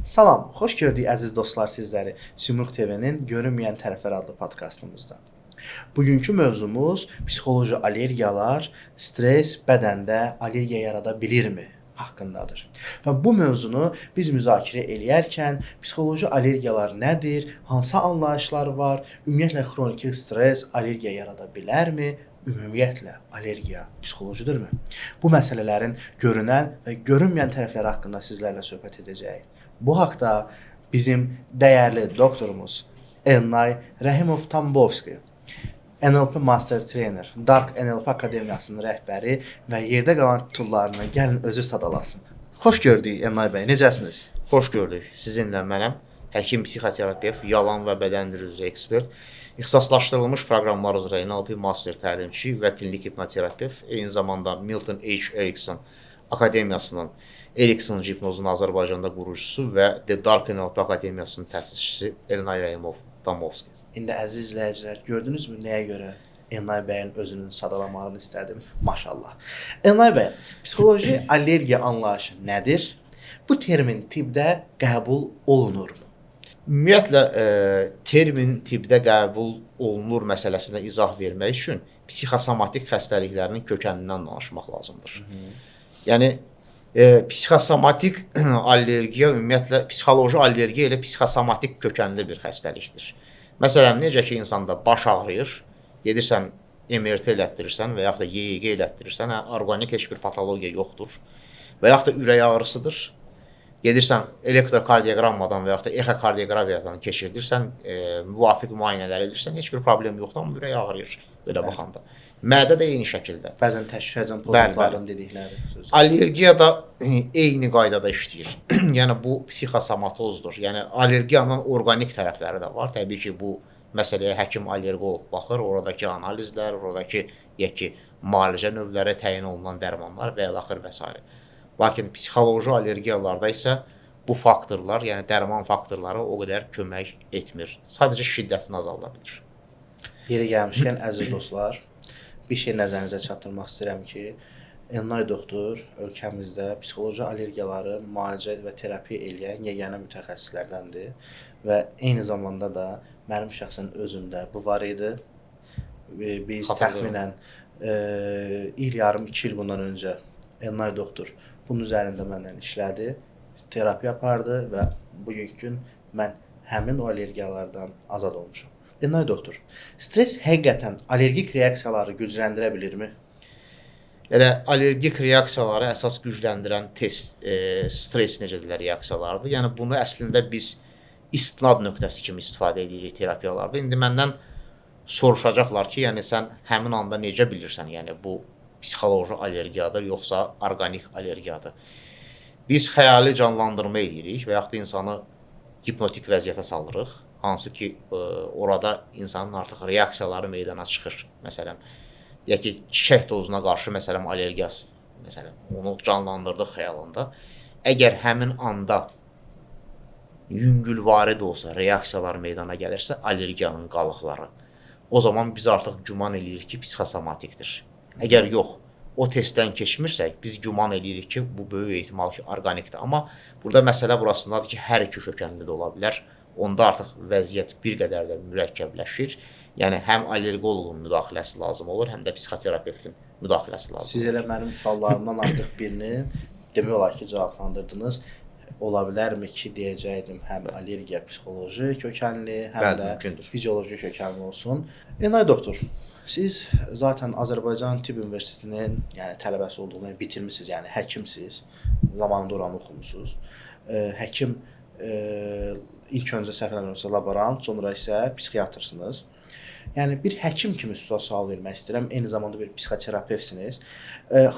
Salam, xoş gördük əziz dostlar sizləri Sümrüq TV-nin Görünməyən Tərəflər adlı podkastımızda. Bugünkü mövzumuz psixoloji allergiyalar, stress bədəndə allergiya yarada bilirmi haqqındadır. Və bu mövzunu biz müzakirə eləyərkən psixoloji allergiyalar nədir, hansı anlayışlar var, ümumiyyətlə xroniki stress allergiya yarada bilərmi? Ümumiyyətlə allergiya psixolojidurmu? Bu məsələlərin görünən və görünməyən tərəfləri haqqında sizlərlə söhbət edəcəyik. Bu haqda bizim dəyərli doktorumuz Elnay Rəhimov-Tambovski, NLP Master Trainer, Dark NLP Akademiyasının rəhbəri və yerdə qalan titullarını gəlin özü sadalasın. Xoş gördük Elnay bəy, necəsiniz? Xoş gördük. Sizinlə mənəm, həkim psixoterapevt, yalan və bədən dili üzrə ekspert, ixtisaslaşdırılmış proqramlar üzrə NLP Master təlimçi və klinik hipnoterapevt, eyni zamanda Milton H. Erickson Akademiyasının Erickson hipnozunun Azərbaycanda qurucusu və The Dark NLP Akademiyasının təsisçisi Elnay Rəhimov-Tambovski. İndi əziz izləyicilər, gördünüzmü nəyə görə Elnay bəyin özünün sadalamağını istədim? Maşallah. Elnay bəy, psixoloji allergiya anlayışı nədir? Bu termin tibbdə qəbul olunurmu? Ümumiyyətlə, termin tibbdə qəbul olunur məsələsinə izah vermək üçün psixosomatik xəstəliklərinin kökənindən danışmaq lazımdır. Yəni, psixosomatik allergiya ümumiyyətlə, psixoloji allergiya ilə psixosomatik kökənli bir xəstəlikdir. Məsələn, necə ki, insanda baş ağrıyır, gedirsən MRT elətdirirsən və yaxud da YEG elətdirirsən, orqanik heç bir patologiya yoxdur və yaxud da ürək ağrısıdır. Gedirsən elektrokardioqrammadan və yaxud da exokardioqrafiyadan keçirdirsən, müvafiq müayinələr edirsən, heç bir problem yoxdur, amma ürək ağrıyır belə baxanda. Mədə də eyni şəkildə. Bəzən təşvişə həcəm pozuntuların dedikləri sözlər. Allergiya da eyni qaydada işləyir. Yəni, bu psixosomatozdur. Yəni, allergiyanın orqanik tərəfləri də var. Təbii ki, bu məsələyə həkim allergolog baxır. Oradakı analizlər, oradakı müalicə növləri, təyin olunan dərmanlar və ilaxır və s. Lakin psixoloji allergiyalarda isə bu faktorlar, yəni dərman faktorları o qədər kömək etmir. Sadəcə şiddətini azalda bilir. Yeri gəlmişkən, əziz dostlar, bir şey nəzərinizə çatdırmaq istəyirəm ki, Elnay doktor ölkəmizdə psixoloji allergiyaları müalicə və terapiya eləyən yeganə mütəxəssislərdəndir və eyni zamanda da mənim şəxsən özümdə bu var idi. Biz təxminən il yarım, 2 il bundan öncə Elnay doktor bunun üzərində məndən işlədi, terapiya apardı və bugünkü gün mən həmin o allergiyalardan azad olmuşam. Elnay doktor, stress həqiqətən allergik reaksiyaları gücləndirə bilirmi? Elə allergik reaksiyaları əsas gücləndirən stress necədirlər reaksiyalardır. Yəni, bunu əslində biz istinad nöqtəsi kimi istifadə edirik terapiyalarda. İndi məndən soruşacaqlar ki, yəni sən həmin anda necə bilirsən, yəni bu psixoloji allergiyadır, yoxsa orqanik allergiyadır. Biz xəyali canlandırma edirik və yaxud da insanı hipnotik vəziyyətə salırıq. Hansı ki, orada insanın artıq reaksiyaları meydana çıxır. Məsələn, deyək ki, çiçək tozuna qarşı məsələn allergiyası, məsələn, onu canlandırdıq xəyalında. Əgər həmin anda yüngülvari də olsa reaksiyalar meydana gəlirsə, allergiyanın qalıqları, o zaman biz artıq güman edirik ki, psixosomatikdir. Əgər yox, o testdən keçmirsək, biz güman edirik ki, bu böyük ehtimal ki, orqanikdir. Amma burada məsələ burasındadır ki, hər iki kökənli də ola bilər. Onda artıq vəziyyət bir qədər də mürəkkəbləşir. Yəni, həm allergoloqun müdaxiləsi lazım olur, həm də psixoterapevtin müdaxiləsi lazım olur. Siz elə mənim suallarımdan artıq birini demək olar ki, cavablandırdınız. Ola bilərmi ki, deyəcəkdim, həm allergiya psixoloji kökənli, həm də fizioloji kökənli olsun. Elnay doktor, siz zaten Azərbaycan Tibb Universitetinin tələbəsi olduğunu bitirmişsiniz, yəni həkimsiniz, zamanında oranı oxumusunuz. Həkim ilk öncə səhv eləmirəmsə laborant, sonra isə psixiatrsınız. Yəni, bir həkim kimi sizə sual vermək istəyirəm, eyni zamanda bir psixoterapevtsiniz.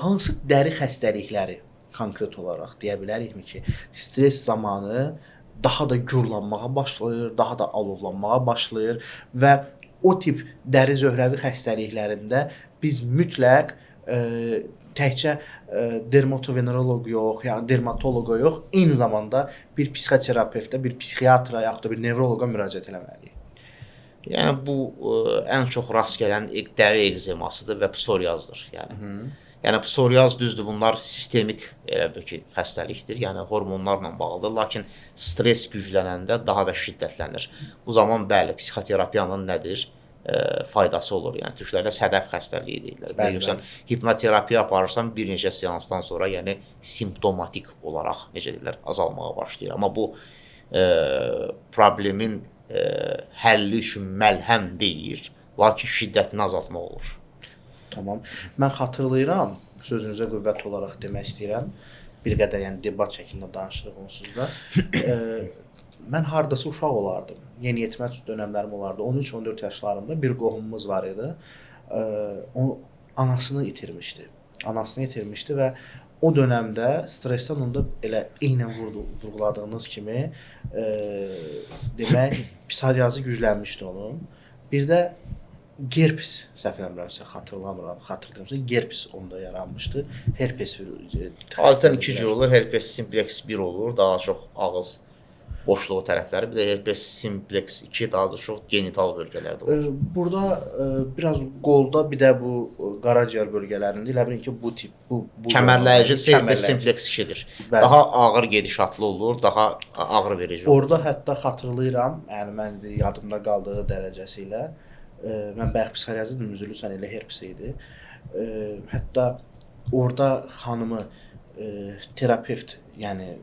Hansı dəri xəstəlikləri konkret olaraq deyə bilərikmi ki, stress zamanı daha da gürlanmağa başlayır, daha da alovlanmağa başlayır və o tip dəri zöhrəvi xəstəliklərində biz mütləq təkcə dermatoveneroloq yox, yəni dermatoloqa yox, eyni zamanda bir psixoterapevtə, bir psixiatra yaxud da bir nevroloqa müraciət etməliyik. Yəni, bu ən çox rast gələn dəri ekzemasıdır və psoriazdır. Yəni. Yəni psoriaz düzdür, bunlar sistemik elə bir ki, xəstəlikdir. Yəni hormonlarla bağlıdır, lakin stress güclənəndə daha da şiddətlənir. Bu zaman bəli, psixoterapiyanın nədir? Faydası olur. Yəni türklərdə sədəf xəstəliyi deyirlər. Bilirsən, hipnoterapiya aparırsan bir neçə seansdan sonra, yəni simptomatik olaraq necə deyirlər, azalmağa başlayır. Amma bu problemin həlli üçün məlhəm deyil, lakin şiddətini azaltmaq olur. Tamam. Mən xatırlayıram, sözünüzə qüvvət olaraq demək istəyirəm. Bir qədər yəni debat şəklində danışırıq onsuz da. Mən hardasa uşaq olardım. Yeniyetmə dönəmlərim olardı. 13-14 yaşlarımda bir qohumumuz var idi. O anasını itirmişdi və o dönəmdə stressdən onda elə eynən vurğuladığınız kimi demək psoriazı güclənmişdi onun. Bir də herpes, səhv eləmirəmsə, xatırlayıramsa herpes onda yaranmışdı. Herpes adətən 2 cür olur. Herpes simplex 1 olur, daha çox ağız boşluğu tərəfləri, bir də herpes simplex 2 daha da çox genital bölgələrdə olur. Burada biraz qolda, bir də bu qaraciyər bölgələrində elə bilin ki, bu tip bu kəmərləyici herpes simplex 2-dir. Daha ağır gedişatlı olur, daha ağrı verici olur. Orada hətta xatırlayıram, yəni mən yadımda qaldığı dərəcəsi ilə mən bayaq psoriazı üzülürsən elə herpes idi. Hətta orada xanımı terapevt, yəni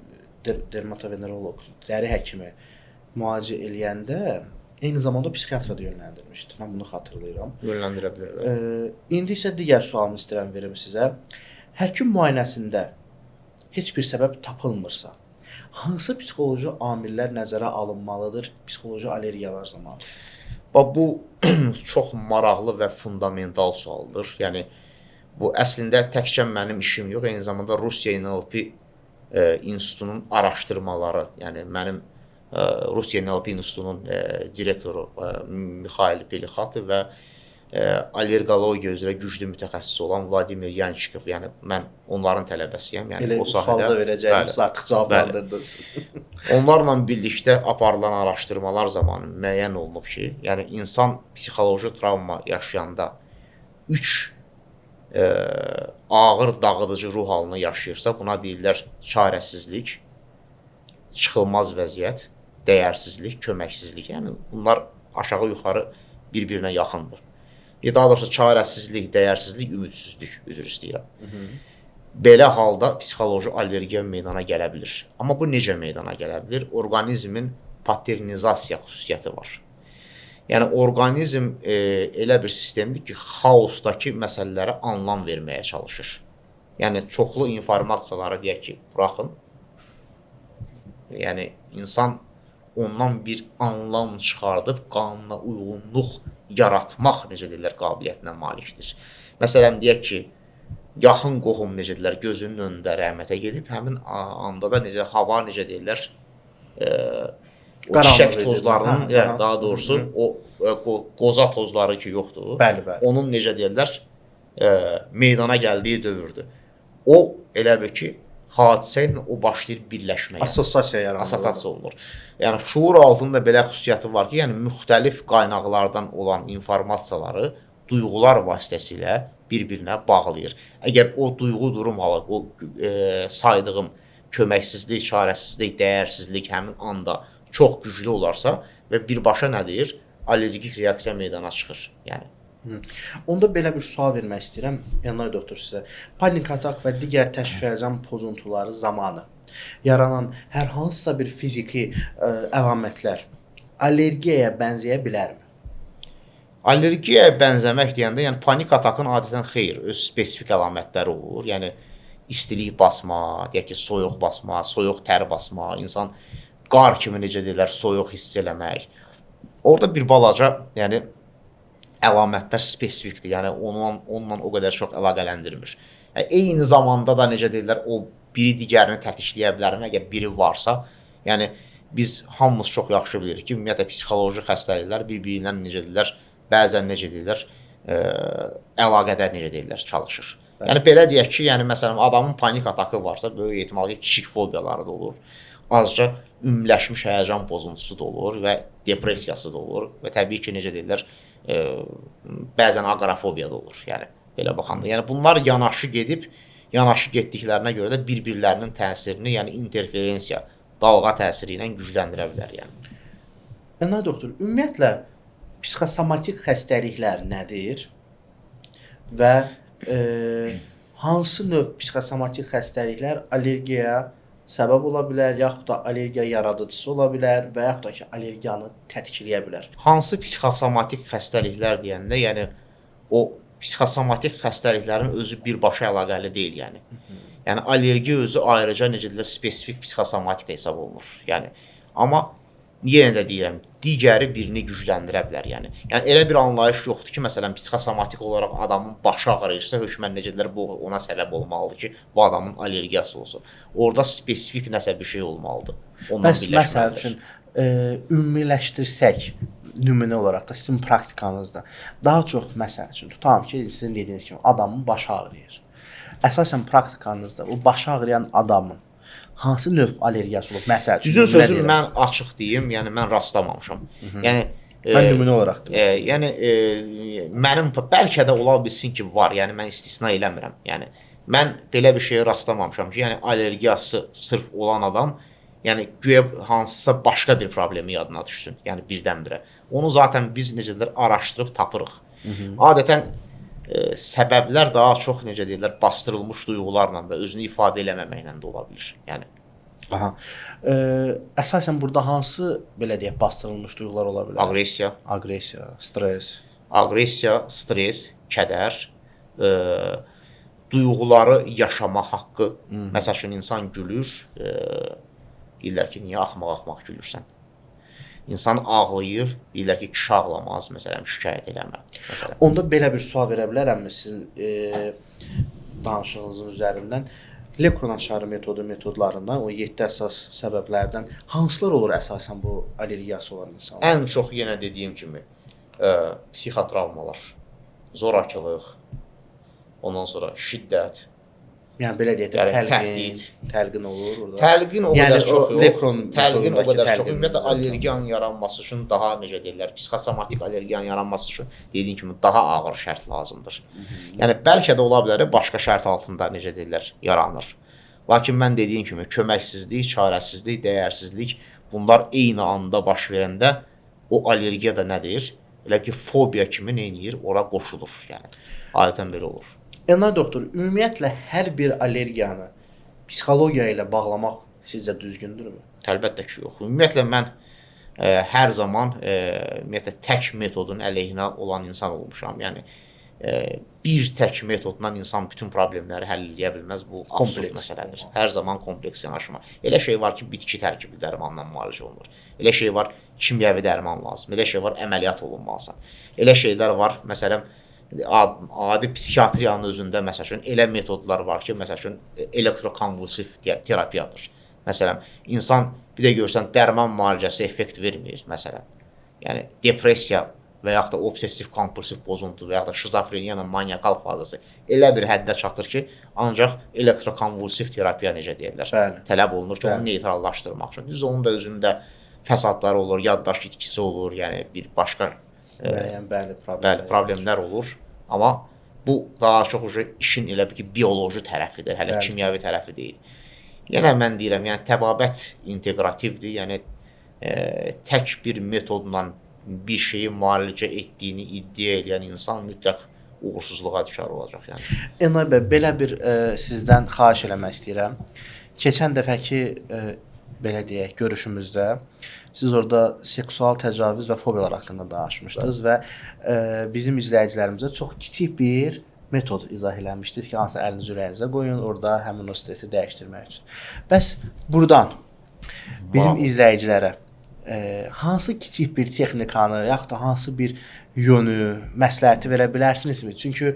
dermatovenerolog, dəri həkimi müalicə eləyəndə eyni zamanda psixiatra da yönləndirmişdi. Mən bunu xatırlayıram. Yönləndirə bilər. İndi isə digər sualımı istəyirəm verim sizə. Həkim müayinəsində heç bir səbəb tapılmırsa, hansı psixoloji amillər nəzərə alınmalıdır psixoloji allergiyalar zamanı? Bu çox maraqlı və fundamental sualdır. Yəni bu əslində təkcə mənim işim yox, eyni zamanda Rusiya NLP İnstitutunun araşdırmaları, yəni mənim Rusiya NLP İnstitutunun direktoru Mikhail Pelixatov və allergologiya üzrə güclü mütəxəssis olan Vladimir Yanchikov, yəni mən onların tələbəsiyəm. Yəni o sahədə verəcəyim, siz artıq cavablandırdınız. Onlarla birlikdə aparılan araşdırmalar zamanı müəyyən olunub ki, yəni insan psixoloji travma yaşayanda 3 ağır dağıdıcı ruh halını yaşayırsa, buna deyirlər çarəsizlik, çıxılmaz vəziyyət, dəyərsizlik, köməksizlik. Yəni bunlar aşağı-yuxarı bir-birinə yaxındır. Daha doğrusu çarəsizlik, dəyərsizlik, ümidsizlik üzr istəyirəm. Belə halda psixoloji allergiya meydana gələ bilir. Amma bu necə meydana gələ bilir? Orqanizmin paternizasiya xüsusiyyəti var. Yəni orqanizm elə bir sistemdir ki, xaosdakı məsələlərə anlam verməyə çalışır. Yəni çoxlu informasiyaları deyək ki, buraxın. Yəni insan ondan bir anlam çıxardıb qanuna uyğunluq yaratmaq, necə deyirlər, qabiliyyətinə malikdir. Məsələn, deyək ki, yaxın qohum, necə deyirlər, gözünün önündə rəhmətə gedib, həmin anda da necə hava, necə deyirlər, o çiçək tozlarının, daha doğrusu o qoza tozları ki yoxdur, onun necə deyirlər, meydana gəldiyi dövrdür. O elə bir ki, hadisə ilə o başlayır birləşməyə. Assosiasiya yaranır. Assosiasiya olunur. Yəni şuur altında belə xüsusiyyəti var ki, yəni müxtəlif qaynaqlardan olan informasiyaları duyğular vasitəsilə bir-birinə bağlayır. Əgər o duyğu durum halı, o saydığım köməksizlik, çarəsizlik, dəyərsizlik həmin anda çox güclü olarsa və birbaşa nə deyir? Allergik reaksiya meydana çıxır. Yəni onda belə bir sual vermək istəyirəm, Elnay doktor sizə. Panik atak və digər təşvişhəyəcan pozuntuları zamanı yaranan hər hansısa bir fiziki əlamətlər allergiyaya bənzəyə bilərmi? Allergiyaya bənzəmək deyəndə, yəni panik atakın adətən xeyr, öz spesifik əlamətləri olur. Yəni istilik basma, deyək ki, soyuq basma, soyuq tər basma, insan qar kimi necə deyirlər, soyuq hiss eləmək. Orada bir balaca, yəni əlamətlər spesifikdir. Yəni onunla o qədər çox əlaqələndirmir. Yəni, eyni zamanda da necə deyirlər, o biri digərini tətikləyə bilərmi, əgər biri varsa. Yəni biz hamımız çox yaxşı bilirik ki, ümumiyyətlə psixoloji xəstəliklər bir-birindən necə deyirlər, bəzən necə deyirlər, əlaqədar necə deyirlər, çalışır. Yəni belə deyək ki, yəni məsələn adamın panik atakı varsa, böyük ehtimal ki, kiçik fobiyaları da olur. Azca ümumiləşmiş həyəcan pozuntusu da olur və depressiyası da olur və təbii ki, necə deyirlər, bəzən aqrofobiya da olur. Yəni Belə baxanda. Yəni bunlar yanaşı getdiklərinə görə də bir-birlərinin təsirini, yəni interferensiya, dalğa təsiri ilə gücləndirə bilər, yəni. Əna doktor, ümumiyyətlə psixosomatik xəstəliklər nədir və hansı növ psixosomatik xəstəliklər allergiyaya səbəb ola bilər, yaxud da allergiya yaradıcısı ola bilər və yaxud da ki, allergiyanı tətikləyə bilər? Hansı psixosomatik xəstəliklər deyəndə, yəni o psixosomatik xəstəliklərin özü birbaşa əlaqəli deyil, yəni. Yəni allergiya özü ayrıca necə deyilə spesifik psixosomatika hesab olunur. Yəni amma yenə də deyirəm, digəri birini gücləndirə bilər, yəni. Yəni elə bir anlayış yoxdur ki, məsələn, psixosomatik olaraq adamın başı ağrıyırsa, hökmən necə deyirlər, bu ona səbəb olmalıdır ki, bu adamın allergiyası olsun. Orada spesifik nəsə bir şey olmalıdır. Ondan birləşməlidir. Məsəl üçün ümumiləşdirsək, nümunə olaraq da sizin praktikanızda daha çox məsəl üçün tutalım ki, sizin dediyiniz kimi adamın başı ağrıyır. Əsasən praktikanızda o başı ağrıyan adamın hansı növ allergiyası olub? Məsəl üçün düzün sözü mən açıq deyim, yəni mən rastlamamışam. Yəni mən nümunə olaraq deyim. Yəni mənim bəlkə də ola bilsin ki, var. Yəni mən istisna eləmirəm. Yəni mən belə bir şeyə rastlamamışam ki, yəni allergiyası sırf olan adam, yəni güya hansısa başqa bir problemi yadına düşsün. Yəni birdən-birə. Onu zaten biz necə deyirlər araşdırıb tapırıq. Adətən səbəblər daha çox necə deyirlər bastırılmış duyğularla da özünü ifadə eləməməklə də ola bilir. Yəni aha. Əsasən burada hansı belə deyək bastırılmış duyğular ola bilər? Aqressiya, stres, kədər, duyğuları yaşama haqqı. Məsəl üçün insan gülür, deyirlər ki, niyə axmaq gülürsən? İnsan ağlayır, deyirlər ki, kişi ağlamaz, məsələn, şikayət eləmə. Məsələn. Onda belə bir sual verə bilərəmmi sizin danışığınızın üzərindən? Lekronaçarı metodlarından, o 7 əsas səbəblərdən hansılar olur əsasən bu allergiyası olan insanlar? Ən çox yenə dediyim kimi psixotravmalar, zorakılıq, ondan sonra şiddət, yəni belə deyək də təlqin olur orada. Təlqin o qədər çox yox. Təlqin o qədər çox. Ümumiyyətlə allergiyanın yaranması üçün daha necə deyirlər, psixosomatik allergiyanın yaranması üçün dediyim kimi daha ağır şərt lazımdır. Yəni bəlkə də ola bilər başqa şərt altında necə deyirlər yaranır. Lakin mən dediyim kimi köməksizlik, çarəsizlik, dəyərsizlik bunlar eyni anda baş verəndə o allergiya da nədir? Elə ki fobiya kimi nə edir? Ora qoşulur. Yəni adətən belə olur. Elnar doktor, ümumiyyətlə hər bir allergiyanı psixologiya ilə bağlamaq sizcə düzgündürmü? Əlbəttə ki, yox. Ümumiyyətlə mən hər zaman ümumiyyətlə tək metodun əleyhinə olan insan olmuşam. Yəni bir tək metodla insan bütün problemləri həll edə bilməz. Bu absurd məsələdir. Hər zaman kompleks yanaşma. Elə şey var ki, bitki tərkibi dərmanla müalicə olunur. Elə şey var, kimyəvi dərman lazım. Elə şey var, əməliyyat olunmalısan. Elə şeylər var, məsələn, adi psixiatriyanın özündə məsəl üçün elə metodlar var ki, məsəl üçün elektrokonvulsiv terapiyadır. Məsələn, insan bir də görsən dərman müalicəsi effekt vermir, məsələn. Yəni depressiya və yaxud da obsessiv kompulsiv pozuntu və yaxud da şizofreniya ilə maniakal fazası elə bir həddə çatır ki, ancaq elektrokonvulsiv terapiya necə deyirlər, tələb olunur ki, onu neytrallaşdırmaq üçün. Düz onun da özündə fəsadları olur, yaddaş itkisi olur, yəni bir başqa problemlər olur. Amma bu daha çox işin elə bir ki, bioloji tərəfidir, hələ kimyəvi tərəfi deyil. Yenə mən deyirəm, yəni təbabət inteqrativdir, yəni tək bir metodla bir şeyi müalicə etdiyini iddia edən insan mütləq uğursuzluğa düşər olacaq. Yəni. Elnay bəy, belə bir sizdən xahiş eləmək istəyirəm. Keçən dəfəki belə deyək, görüşümüzdə siz orada seksual təcavüz və fobiyalar haqqında danışmışdınız və bizim izləyicilərimizə çox kiçik bir metod izah eləmişdiniz ki, hansı əlinizi ürəyinizə qoyun, orada həmin o stresi dəyişdirmək üçün. Bəs buradan bizim izləyicilərə hansı kiçik bir texnikanı, yaxud da hansı bir yönü, məsləhəti verə bilərsinizmi? Çünki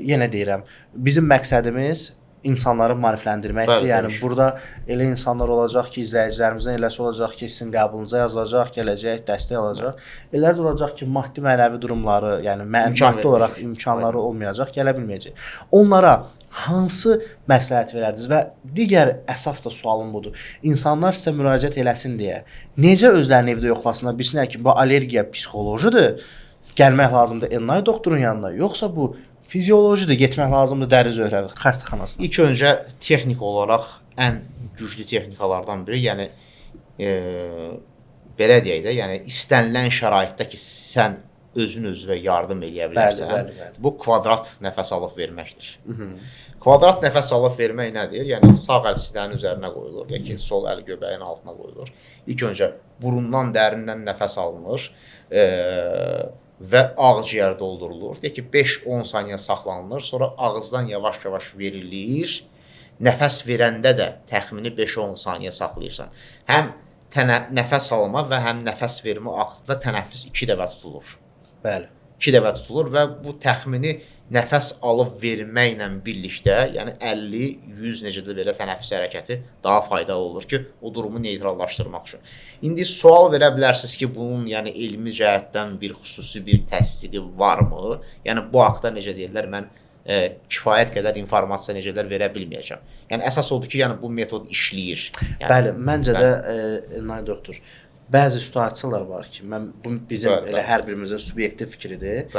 yenə deyirəm, bizim məqsədimiz insanları maarifləndirməkdir. Yəni burada elə insanlar olacaq ki, izləyicilərimizdən eləsi olacaq ki, sizin qəbulunuza yazılacaq, gələcək, dəstək alacaq. Elə də olacaq ki, maddi mənəvi durumları, yəni maddi olaraq imkanları olmayacaq, gələ bilməyəcək. Onlara hansı məsləhət verərdiniz və digər əsas da sualım budur. İnsanlar sizə müraciət eləsin deyə necə özlərini evdə yoxlasınlar, bilsinlər ki, bu allergiya psixolojidir, gəlmək lazımdır Elnay doktorun yanına, yoxsa bu Fiziologiyadır, getmək lazımdır dəri zöhrəvi xəstəxanasına. İlk öncə texnik olaraq ən güclü texnikalardan biri, yəni belə deyək də, yəni istənilən şəraitdə ki, sən özün özünə yardım edə bilərsən. Bəli. Bu kvadrat nəfəs alıb verməkdir. Kvadrat nəfəs alıb vermək nədir? Yəni sağ əl sinənin üzərinə qoyulur, ya ki, sol əl göbəyin altına qoyulur. İlk öncə burundan, dərindən nəfəs alınır və ağciyər doldurulur. Deyək ki, 5-10 saniyə saxlanılır, sonra ağızdan yavaş-yavaş verilir. Nəfəs verəndə də təxmini 5-10 saniyə saxlayırsan. Həm nəfəs alma və həm nəfəs vermə aktında tənəffüs 2 dəfə tutulur. Bəli. 2 dəfə tutulur və bu təxmini nəfəs alıb verməklə birlikdə, yəni 50-100 necədir belə tənəffüs hərəkəti daha faydalı olur ki, o durumu neytrallaşdırmaq üçün. İndi sual verə bilərsiniz ki, bunun yəni elmi cəhətdən bir xüsusi bir təsdiqi varmı? Yəni bu haqqda necə deyirlər, mən kifayət qədər informasiya necələr verə bilməyəcəm. Yəni əsas odur ki, yəni bu metod işləyir. Yəni, bəli, məncə də Elnay doktor, bəzi situasiyalar var ki, bu bizim elə hər birimizin subyektiv fikridir.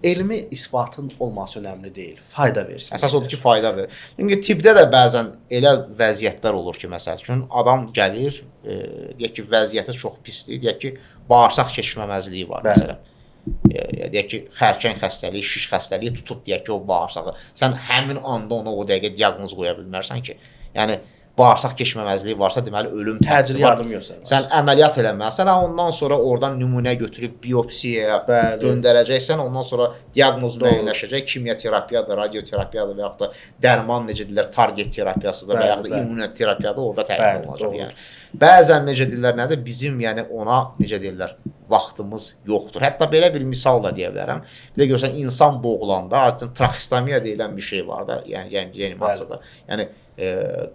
Elmi isbatın olması önəmli deyil, fayda versin. Əsas odur ki, fayda verir. Çünki tibbdə də bəzən elə vəziyyətlər olur ki, məsəl üçün adam gəlir, deyək ki, vəziyyəti çox pisdir, deyək ki, bağırsaq keçməməzliyi var məsələn. Deyək ki, xərçəng xəstəliyi, şiş xəstəliyi tutub deyək ki, o bağırsağı. Sən həmin anda ona o dəqiqə diaqnoz qoya bilmərsən ki, yəni bağırsaq keçməməzliyi varsa, deməli ölüm təcili yardım göstərməlisən. Sən əməliyyat eləməlisən, ondan sonra oradan nümunə götürüb biopsiyaya göndərəcəksən, ondan sonra diaqnoz müəyyənləşəcək, kimyaterapiyadır, radioterapiyadır və yaxud da dərman necə deyirlər, target terapiyasıdır və yaxud da immunoterapiyadır, orada təyin olunacaq. Yəni bəzən necə deyirlər, nədir? Bizim yəni ona necə deyirlər, vaxtımız yoxdur. Hətta belə bir misal da deyə bilərəm. Bir də görsən insan boğulanda, adətən traxestomiya deyilən bir şey var da, yəni reanimasiyada. Yəni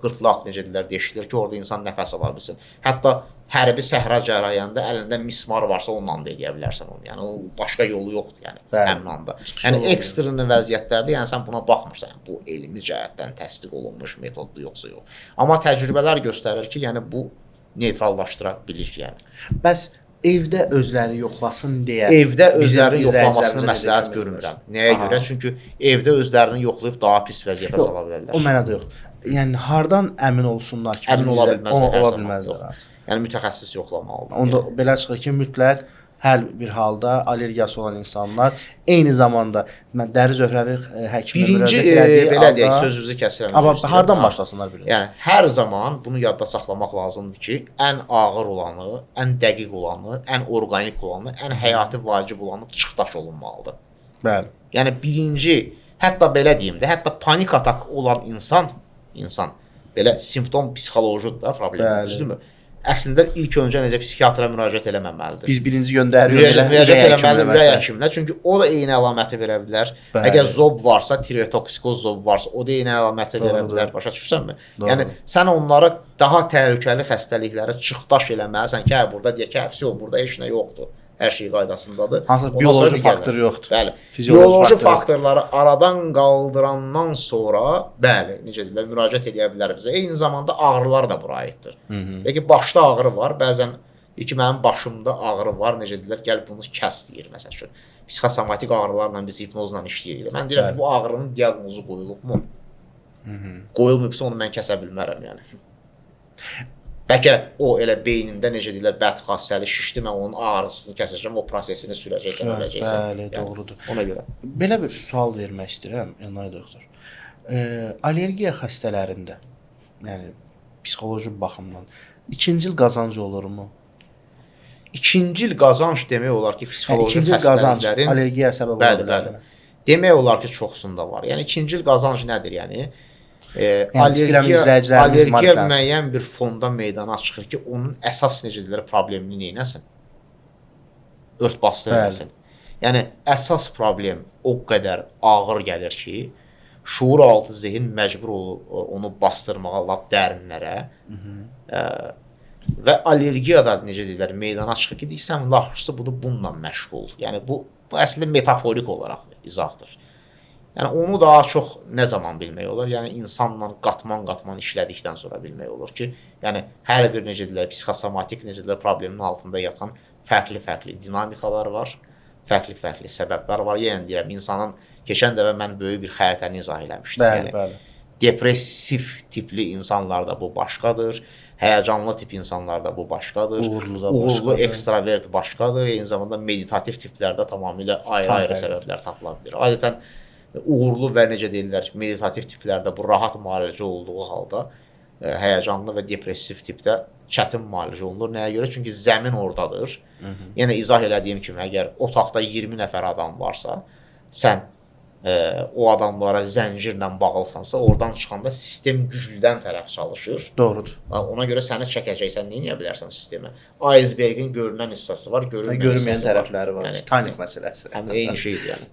qırtlaq necə deyirlər deşilir ki, orada insan nəfəs ala bilsin. Hətta hərbi səhra cərayanda əlində mismar varsa onunla da edə bilərsən onu. Yəni o başqa yolu yoxdur yəni həmin anda. Yəni ekstrem vəziyyətlərdə yəni sən buna baxmırsan. Yəni, bu elmi cəhətdən təsdiq olunmuş metoddur yoxsa yox. Amma təcrübələr göstərir ki, yəni bu neytrallaşdıra bilir yəni. Bəs evdə özləri yoxlasın deyə. Evdə özlərini yoxlamasını məsləhət görmürəm. Nəyə görə? Çünki evdə özlərini yoxlayıb daha pis vəziyyətə sala bilərlər. O mənada yox. Yəni hardan əmin olsunlar ki, əmin ola bilməzlər. Yəni mütəxəssis yoxlamalıdır. Onda belə çıxır ki, mütləq hər bir halda allergiyası olan insanlar eyni zamanda mən dəri zöhrəvi həkiminə müraciət etdiyi belə deyək, sözünüzü kəsirəm. Amma hardan başlasınlar bilir? Yəni hər zaman bunu yadda saxlamaq lazımdır ki, ən ağır olanı, ən dəqiq olanı, ən orqanik olanı, ən həyati vacib olanı çıxdaş olunmalıdır. Bəli. Yəni birinci, hətta belə deyim də, hətta panik atak olan insan belə simptom psixolojidir da problem, düzdürmü? Əslində ilk öncə necə psixiatra müraciət eləməməlidir. Biz birinci göndəririk müraciət eləməlidir ürək həkiminə, çünki o da eyni əlaməti verə bilər. Əgər zob varsa, tireotoksikoz zob varsa, o da eyni əlaməti verə bilər. Başa düşürsənmi? Yəni sən onları daha təhlükəli xəstəliklərə çıxdaş eləməlisən ki, burada deyək ki, burada heç nə yoxdur. Hər şey qaydasındadır. Hansı bioloji faktor yoxdur. Bəli. Bioloji faktorları aradan qaldırandan sonra, bəli, necə deyirlər, müraciət edə bilər bizə. Eyni zamanda ağrılar da bura aiddir. Deyək ki, başda ağrı var, bəzən deyək ki, mənim başımda ağrı var, necə deyirlər, gəl bunu kəs deyir, məsəl üçün. Psixosomatik ağrılarla biz hipnozla işləyirik. Mən deyirəm ki, bu ağrının diaqnozu qoyulubmu? Qoyulmayıbsa onu mən kəsə bilmərəm, yəni. Bəlkə o elə beynində necə deyirlər, bədxassəli şişdi, mən onun ağrısını kəsəcəm, o prosesini sürəcəksən, öləcəksən. Bəli, doğrudur. Ona görə. Belə bir sual vermək istəyirəm, Elnay doktor. Allergiya xəstələrində, yəni psixoloji baxımdan ikinci il qazancı olurmu? İkinci il qazanc demək olar ki, psixoloji xəstəliklərin allergiyaya səbəb ola bilər. Demək olar ki, çoxsunda var. Yəni ikinci il qazanc nədir, yəni? Allergiya müəyyən bir fonda meydana çıxır ki, onun əsas necə deyirlər problemini neynəsin? Örtbasdır eləsin. Yəni əsas problem o qədər ağır gəlir ki, şuur altı zehin məcbur onu bastırmağa lap dərinlərə. Və allergiya da necə deyirlər meydana çıxır ki, deyirsən, yaxşısı budur bununla məşğul. Yəni bu əslində metaforik olaraq izahdır. Yəni onu daha çox nə zaman bilmək olur? Yəni insanla qatman-qatman işlədikdən sonra bilmək olur ki, yəni hər bir necə deyirlər psixosomatik necə deyirlər problemin altında yatan fərqli-fərqli dinamikalar var, fərqli səbəblər var. Yəni deyirəm, insanın keçən dəfə mən böyük bir xəritəni izah eləmişdim. Bəli, Yəni bəli. depressiv tipli insanlarda bu başqadır. Həyəcanlı tip insanlarda bu başqadır. Uğurlu da Uğurlu başqadır. ekstravert başqadır. Eyni zamanda meditativ tiplərdə tamamilə ayrı-ayrı səbəblər tapıla bilər. Adətən uğurlu və necə deyirlər, meditativ tiplərdə bu rahat müalicə olduğu halda həyəcanlı və depressiv tipdə çətin müalicə olunur. Nəyə görə? Çünki zəmin oradadır. Yəni izah elədiyim kimi, əgər otaqda 20 nəfər adam varsa, sən o adamlara zəncirlə bağlısansa, oradan çıxanda sistem güclüdən tərəf çalışır. Doğrudur. Ona görə səni çəkəcəksən, nə edə bilərsən sistemə? Icebergin görünən hissəsi var, görünməyən tərəfləri var. Yəni, Titanic məsələsi. Həm eyni şeydir yəni.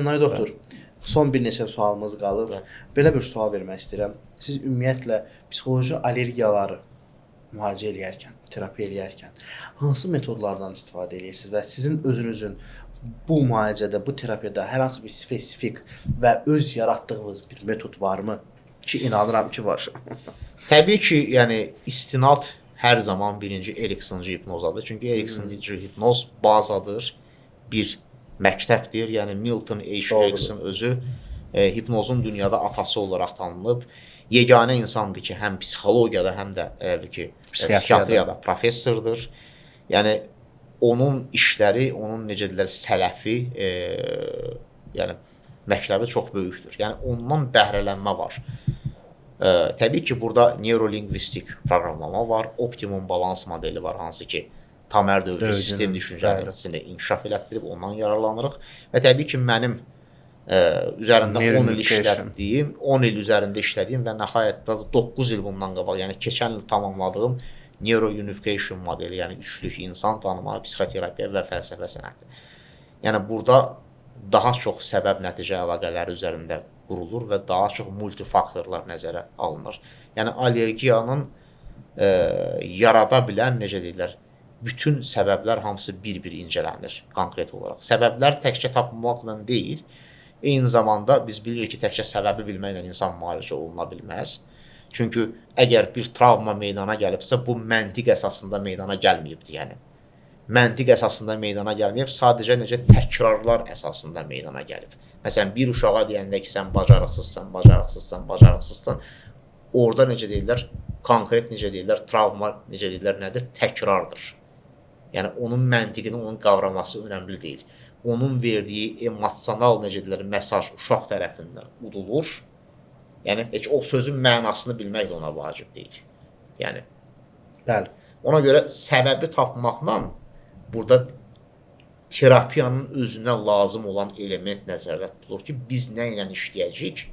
Enay doktor, son bir neçə sualımız qalıb. Belə bir sual vermək istəyirəm. Siz ümumiyyətlə psixoloji allergiyaları müalicə eləyərkən, terapiya eləyərkən hansı metodlardan istifadə edirsiniz və sizin özünüzün bu müalicədə, bu terapiyada hər hansı bir spesifik və öz yaratdığınız bir metod varmı? Ki inanıram ki var. Təbii ki, yəni istinad hər zaman birinci Eriksoncu hipnozadır. Çünki Eriksoncu hipnoz bazadır, bir məktəbdir. Yəni Milton H. Erickson özü hipnozun dünyada atası olaraq tanınıb. Yeganə insandır ki, həm psixologiyada, həm də psixiatriyada professordur. Yəni onun işləri, onun necə deyirlər, sələfi, yəni məktəbi çox böyükdür. Yəni ondan bəhrələnmə var. Təbii ki, burada neurolingvistik proqramlama var, optimum balans modeli var, hansı ki, tamər dövrü sistem düşüncəsini inkişaf elətdirib, ondan yararlanırıq. Və təbii ki, mənim üzərində 10 il işlədiyim, 10 il üzərində işlədiyim və nəhayətdə 9 il bundan qabaq, yəni keçən il tamamladığım Neurounification modeli, yəni üçlük insan tanıma, psixoterapiya və fəlsəfə sənəti. Yəni burada daha çox səbəb-nəticə əlaqələri üzərində qurulur və daha çox multifaktorlar nəzərə alınır. Yəni allergiyanın yarada bilən, necə deyirlər, bütün səbəblər hamısı bir-bir incələnir konkret olaraq. Səbəblər təkcə tapmaqla deyil, eyni zamanda biz bilirik ki, təkcə səbəbi bilməklə insan müalicə oluna bilməz. Çünki əgər bir travma meydana gəlibsə, bu məntiq əsasında meydana gəlməyibdir. Yəni məntiq əsasında meydana gəlməyib, sadəcə necə təkrarlar əsasında meydana gəlib. Məsələn, bir uşağa deyəndə ki, sən bacarıqsızsan, orada necə deyirlər, konkret necə deyirlər, travma necə deyirlər, nədir? Təkrardır. Yəni onun məntiqini, onun qavraması önəmli deyil. Onun verdiyi emosional necə deyirlər, mesaj uşaq tərəfindən udulur. Yəni heç o sözün mənasını bilmək də ona vacib deyil. Yəni bəli. Ona görə səbəbi tapmaqla burada terapiyanın özünə lazım olan element nəzərdə tutulur ki, biz nə ilə işləyəcəyik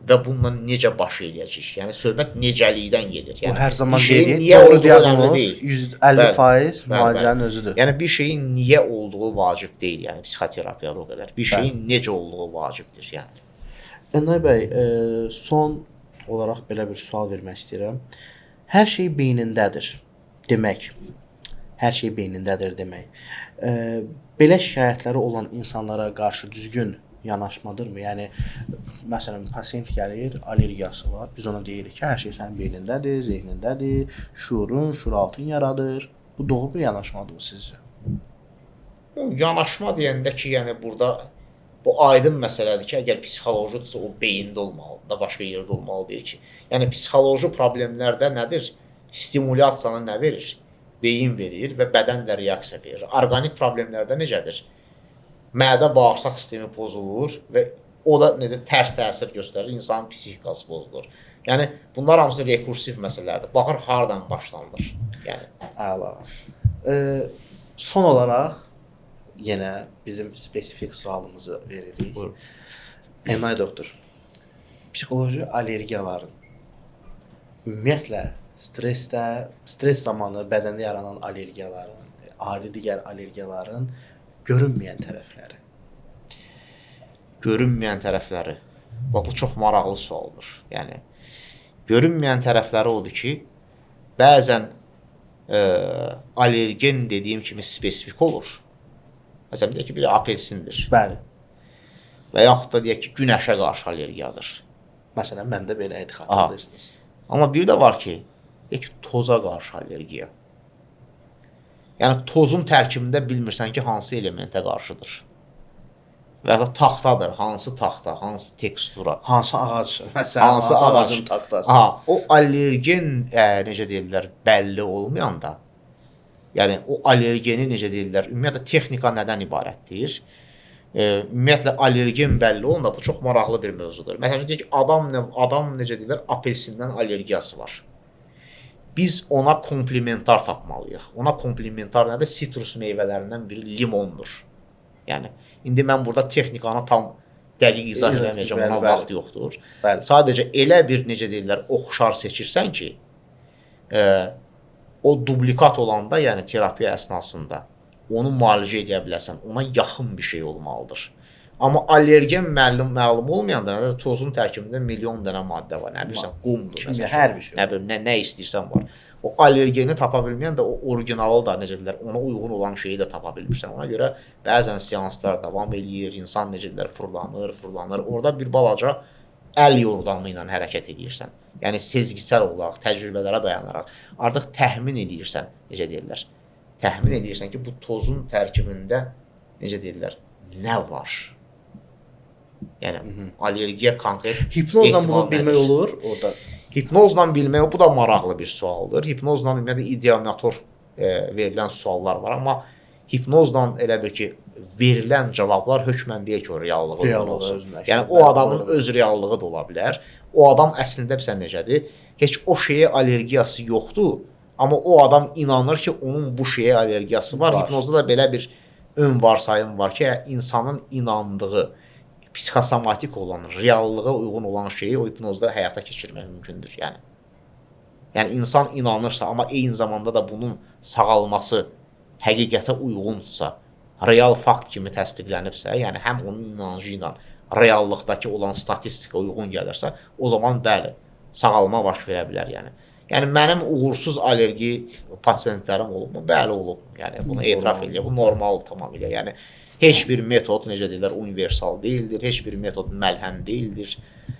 və bununla necə baş eləyəcəyik. Yəni söhbət necəlikdən gedir. Yəni bu hər zaman şeyin niyə olduğu önəmli deyil. 150% müalicənin özüdür. Yəni bir şeyin niyə olduğu vacib deyil. Yəni psixoterapiyada o qədər. Bir şeyin necə olduğu vacibdir. Yəni Enay bəy, son olaraq belə bir sual vermək istəyirəm. Hər şey beynindədir demək. Hər şey beynindədir demək. Belə şikayətləri olan insanlara qarşı düzgün yanaşmadırmı? Yəni məsələn, pasiyent gəlir, allergiyası var. Biz ona deyirik ki, hər şey sənin beynindədir, zehnindədir, şuurun, şuuraltın yaradır. Bu doğru bir yanaşmadır sizcə? Yanaşma deyəndə ki, yəni burada bu aydın məsələdir ki, əgər psixolojidsə o beyində olmalıdır da, başqa yerdə olmalı deyil ki. Yəni psixoloji problemlərdə nədir? Stimulyasiyanı nə verir? Beyin verir və bədən də reaksiya verir. Orqanik problemlərdə necədir? Mədə bağırsaq sistemi pozulur və o da necə tərs təsir göstərir, insanın psixikası pozulur. Yəni bunlar hamısı rekursiv məsələlərdir. Baxır hardan başlanılır. Yəni əla. Son olaraq yenə bizim spesifik sualımızı veririk. Enay doktor, psixoloji allergiyaların ümumiyyətlə stres zamanı bədəndə yaranan allergiyaların, adi digər allergiyaların görünməyən tərəfləri. Görünməyən tərəfləri. Bax, bu çox maraqlı sualdır. Yəni görünməyən tərəfləri odur ki, bəzən allergen dediyim kimi spesifik olur. Məsələn, deyək ki, biri apelsindir. Bəli. Və yaxud da deyək ki, günəşə qarşı allergiyadır. Məsələn, məndə belə idi, xatırlayırsınız. Amma bir də var ki, deyək ki, toza qarşı allergiya. Yəni tozun tərkibində bilmirsən ki, hansı elementə qarşıdır. Və ya da taxtadır, hansı taxta, hansı tekstura, hansı ağac, məsələn, hansı ağacın taxtası. O allergen necə deyirlər, bəlli olmayanda, yəni o allergeni necə deyirlər, ümumiyyətlə texnika nədən ibarətdir? Ümumiyyətlə allergen bəlli olanda bu çox maraqlı bir mövzudur. Məsələn, deyək ki, adam necə deyirlər, apelsindən allergiyası var. Biz ona komplementar tapmalıyıq. Ona komplementar nədir? Sitrus meyvələrindən biri limondur. Yəni indi mən burada texnikanı tam dəqiq izah eləməyəcəm, ona vaxt yoxdur. Sadəcə elə bir necə deyirlər, oxşar seçirsən ki, o dublikat olanda, yəni terapiya əsnasında onu müalicə edə biləsən, ona yaxın bir şey olmalıdır. Amma allergen məlum olmayanda tozun tərkibində milyon dənə maddə var. Nə bilirsən, qumdur, məsələn. Hər bir şey. Nə bilim, nə istəyirsən var. O allergeni tapa bilməyən də o orijinalı da necə deyirlər, ona uyğun olan şeyi də tapa bilmirsən. Ona görə bəzən seanslar davam eləyir, insan necə deyirlər, fırlanır. Orada bir balaca əl yordamı ilə hərəkət edirsən. Yəni sezgisel olaraq, təcrübələrə dayanaraq artıq təxmin edirsən, necə deyirlər. Təxmin edirsən ki, bu tozun tərkibində necə deyirlər, nə var? Yəni allergiya konkret hipnozla bunu bilmək olur orada. Hipnozla bilmək, bu da maraqlı bir sualdır. Hipnozla ümumiyyətlə ideomotor verilən suallar var, amma hipnozla elə bir ki, verilən cavablar hökmən deyək ki, o reallığı olsun. Yəni o adamın öz reallığı da ola bilər. O adam əslində bilsən necədir? Heç o şeyə allergiyası yoxdur, amma o adam inanır ki, onun bu şeyə allergiyası var. Hipnozda da belə bir ön varsayım var ki, insanın inandığı psixosomatik olan, reallığa uyğun olan şeyi o hipnozda həyata keçirmək mümkündür. Yəni insan inanırsa, amma eyni zamanda da bunun sağalması həqiqətə uyğunsa, real fakt kimi təsdiqlənibsə, yəni həm onun inancı ilə reallıqdakı olan statistika uyğun gəlirsə, o zaman bəli, sağalma baş verə bilər. Yəni mənim uğursuz allergik pasiyentlərim olubmu? Bəli, olub. Yəni bunu etiraf edirəm. Bu normaldır tamamilə. Yəni heç bir metod, necə deyirlər, universal deyildir, heç bir metod məlhəm deyildir.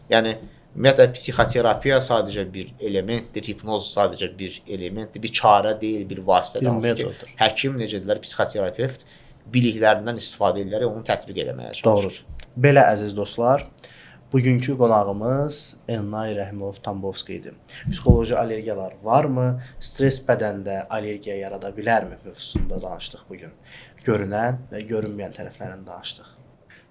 Yəni, ümumiyyətlə, psixoterapiya sadəcə bir elementdir, hipnoz sadəcə bir elementdir, bir çarə deyil, bir vasitədir. Hansı ki, həkim, necə deyirlər, psixoterapevt biliklərindən istifadə edərək onu tətbiq eləməyə çalışır. Doğrudur. Belə, əziz dostlar, bugünkü qonağımız Elnay Rəhimov-Tambovski idi. Psixoloji allergiyalar varmı? Stres bədəndə allergiya yarada bilərmi mövzusunda danışdıq bugün. Görünən və görünməyən tərəflərini danışdıq.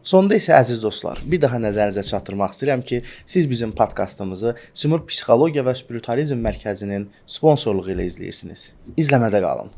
Sonda isə əziz dostlar, bir daha nəzərinizə çatdırmaq istəyirəm ki, siz bizim podkastımızı Simurq Psixologiya və Spiritüalizm Mərkəzinin sponsorluğu ilə izləyirsiniz. İzləmədə qalın.